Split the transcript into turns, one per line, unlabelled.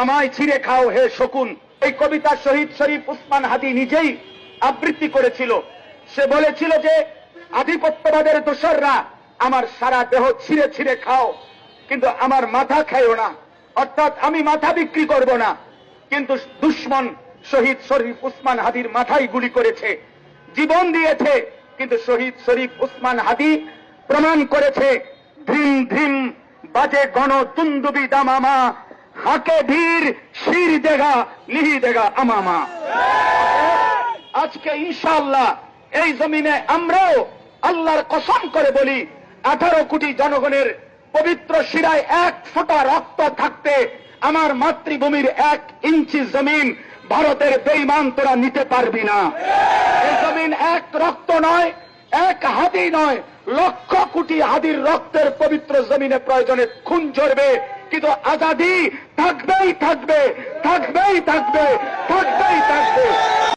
আমায় ছিঁড়ে খাও হে শকুন। এই কবিতা শহীদ শরীফ উসমান হাদী নিজেই আবৃত্তি করেছিল। সে বলেছিল যে আধিপত্যবাদের দোসররা আমার সারা দেহ ছিঁড়ে ছিঁড়ে খাও, কিন্তু আমার মাথা খাইও না, অর্থাৎ আমি মাথা বিক্রি করব না। কিন্তু দুশ্মন শহীদ শরীফ উসমান হাদীর মাথায় গুলি করেছে, জীবন দিয়েছে, কিন্তু শহীদ শরীফ উসমান হাদী প্রমাণ করেছে ধিম ধিম বাজে গণ তুন্দুবি দামামা, হাকে ধীর শির দেগা লিহি দেগা আমামা। আজকে ইনশাআল্লাহ এই জমিনে আমরাও আল্লাহর কসম করে বলি, 18 কোটি জনগণের পবিত্র শিরায় 1 ফোঁটা রক্ত থাকতে আমার মাতৃভূমির 1 ইঞ্চি জমিন ভারতের বেঈমান তোরা নিতে পারবি না। এই জমিন 1 রক্ত নয়, 1 হাদি নয়, লক্ষ কোটি হাদির রক্তের পবিত্র জমিনে প্রয়োজনে খুন ঝরবে, কিন্তু আজাদি থাকবেই থাকবে, থাকবেই থাকবে, থাকবেই থাকবে।